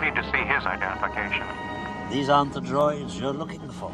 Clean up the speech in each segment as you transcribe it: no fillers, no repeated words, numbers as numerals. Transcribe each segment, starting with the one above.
need to see his identification. These aren't the droids you're looking for.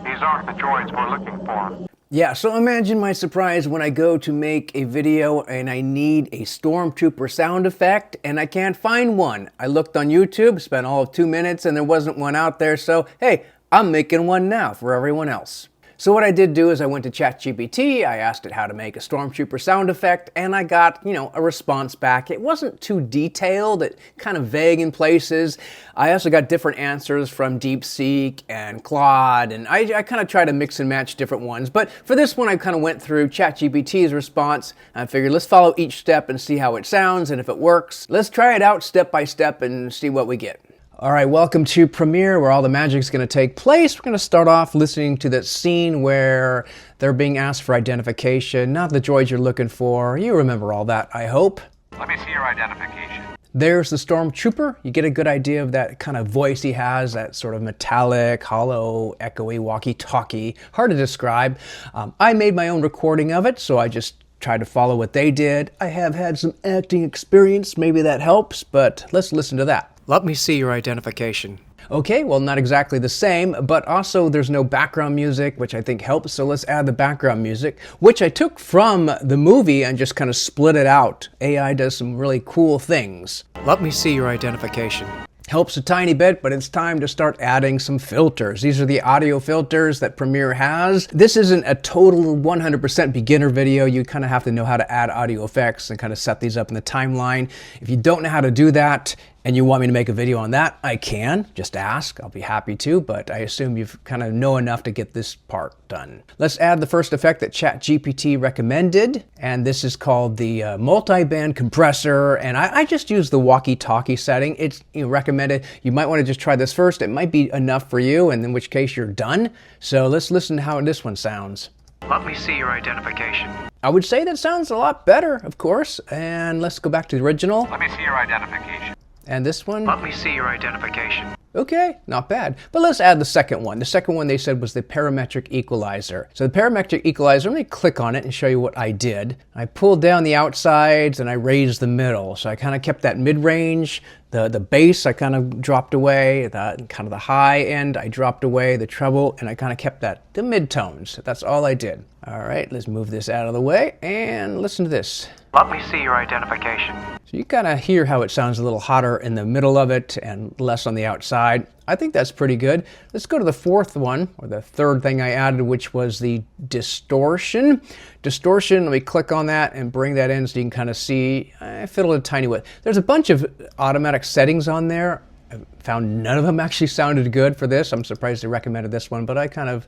These aren't the droids we're looking for. Yeah, so imagine my surprise when I go to make a video and I need a Stormtrooper sound effect and I can't find one. I looked on YouTube, spent all of 2 minutes, and there wasn't one out there, so hey, I'm making one now for everyone else. So what I did do is I went to ChatGPT, I asked it how to make a Stormtrooper sound effect, and I got, a response back. It wasn't too detailed, it kind of vague in places. I also got different answers from DeepSeek and Claude, and I kind of tried to mix and match different ones. But for this one, I kind of went through ChatGPT's response. I figured let's follow each step and see how it sounds, and if it works, let's try it out step by step and see what we get. All right, welcome to Premiere, where all the magic's going to take place. We're going to start off listening to that scene where they're being asked for identification, not the droids you're looking for. You remember all that, I hope. Let me see your identification. There's the Stormtrooper. You get a good idea of that kind of voice he has, that sort of metallic, hollow, echoey, walkie-talkie. Hard to describe. I made my own recording of it, so I just tried to follow what they did. I have had some acting experience. Maybe that helps, but let's listen to that. Let me see your identification. Okay, well, not exactly the same, but also there's no background music, which I think helps, so let's add the background music, which I took from the movie and just kind of split it out. AI does some really cool things. Let me see your identification. Helps a tiny bit, but it's time to start adding some filters. These are the audio filters that Premiere has. This isn't a total 100% beginner video. You kind of have to know how to add audio effects and kind of set these up in the timeline. If you don't know how to do that, and you want me to make a video on that, I can. Just ask, I'll be happy to, but I assume you've kind of know enough to get this part done. Let's add the first effect that ChatGPT recommended, and this is called the multi-band compressor, and I just use the walkie-talkie setting. It's recommended. You might want to just try this first. It might be enough for you, and in which case you're done. So let's listen to how this one sounds. Let me see your identification. I would say that sounds a lot better, of course, and let's go back to the original. Let me see your identification. And this one? Let me see your identification. Okay, not bad. But let's add the second one. The second one they said was the parametric equalizer. So the parametric equalizer, let me click on it and show you what I did. I pulled down the outsides and I raised the middle. So I kind of kept that mid-range. The bass I kind of dropped away. Kind of the high end I dropped away. The treble, and I kind of kept the mid-tones. That's all I did. All right, let's move this out of the way and listen to this. Let me see your identification. So you kind of hear how it sounds a little hotter in the middle of it and less on the outside. I think that's pretty good. Let's go to the fourth one, or the third thing I added, which was the distortion. Distortion, let me click on that and bring that in so you can kind of see. I fiddled a tiny bit. There's a bunch of automatic settings on there. I found none of them actually sounded good for this. I'm surprised they recommended this one, but I kind of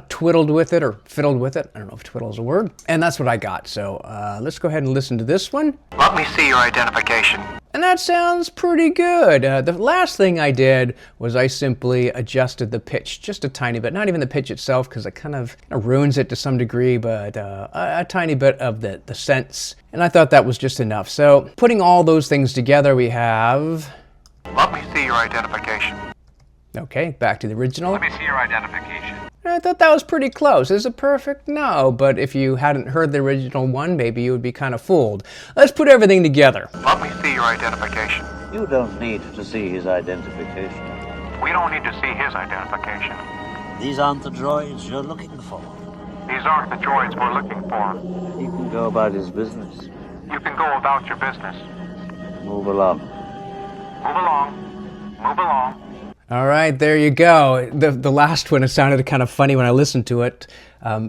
twiddled with it or fiddled with it. I don't know if twiddle is a word. And that's what I got. So let's go ahead and listen to this one. Let me see your identification. And that sounds pretty good. The last thing I did was I simply adjusted the pitch just a tiny bit. Not even the pitch itself, because it kind of ruins it to some degree, but a tiny bit of the sense. And I thought that was just enough. So putting all those things together, we have... Let me see your identification. Okay, back to the original. Let me see your identification. I thought that was pretty close. Is it perfect? No, but if you hadn't heard the original one, maybe you would be kind of fooled. Let's put everything together. Let me see your identification. You don't need to see his identification. We don't need to see his identification. These aren't the droids you're looking for. These aren't the droids we're looking for. He can go about his business. You can go about your business. Move along. Move along. Move along. All right, there you go. The last one, it sounded kind of funny when I listened to it.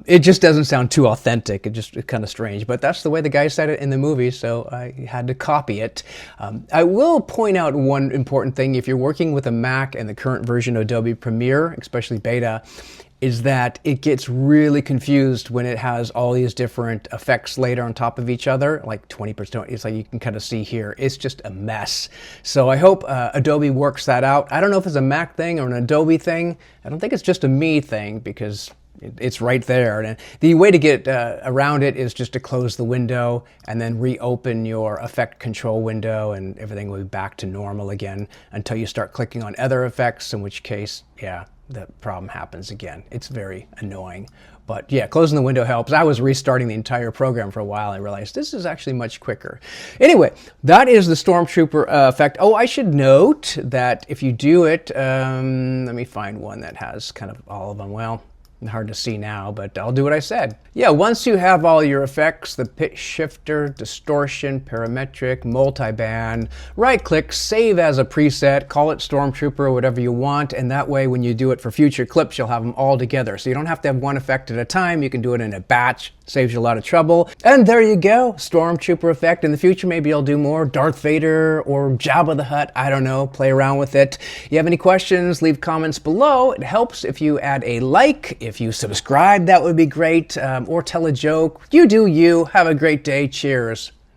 It just doesn't sound too authentic. It's kind of strange, but that's the way the guy said it in the movie, so I had to copy it. I will point out one important thing. If you're working with a Mac and the current version of Adobe Premiere, especially beta, is that it gets really confused when it has all these different effects later on top of each other, like 20%. It's like you can kind of see here. It's just a mess. So I hope Adobe works that out. I don't know if it's a Mac thing or an Adobe thing. I don't think it's just a me thing, because It's right there. And the way to get around it is just to close the window and then reopen your effect control window, and everything will be back to normal again until you start clicking on other effects, in which case, yeah, the problem happens again. It's very annoying. But yeah, closing the window helps. I was restarting the entire program for a while. I realized this is actually much quicker. Anyway, that is the Stormtrooper effect. Oh, I should note that if you do it, let me find one that has kind of all of them. Well, hard to see now, but I'll do what I said. Yeah, once you have all your effects, the pitch shifter, distortion, parametric, multiband, right-click, save as a preset, call it Stormtrooper or whatever you want, and that way when you do it for future clips, you'll have them all together. So you don't have to have one effect at a time. You can do it in a batch. Saves you a lot of trouble. And there you go, Stormtrooper effect. In the future, maybe I'll do more Darth Vader or Jabba the Hutt. I don't know, play around with it. You have any questions, leave comments below. It helps if you add a like. If you subscribe, that would be great. Or tell a joke. You do you. Have a great day. Cheers.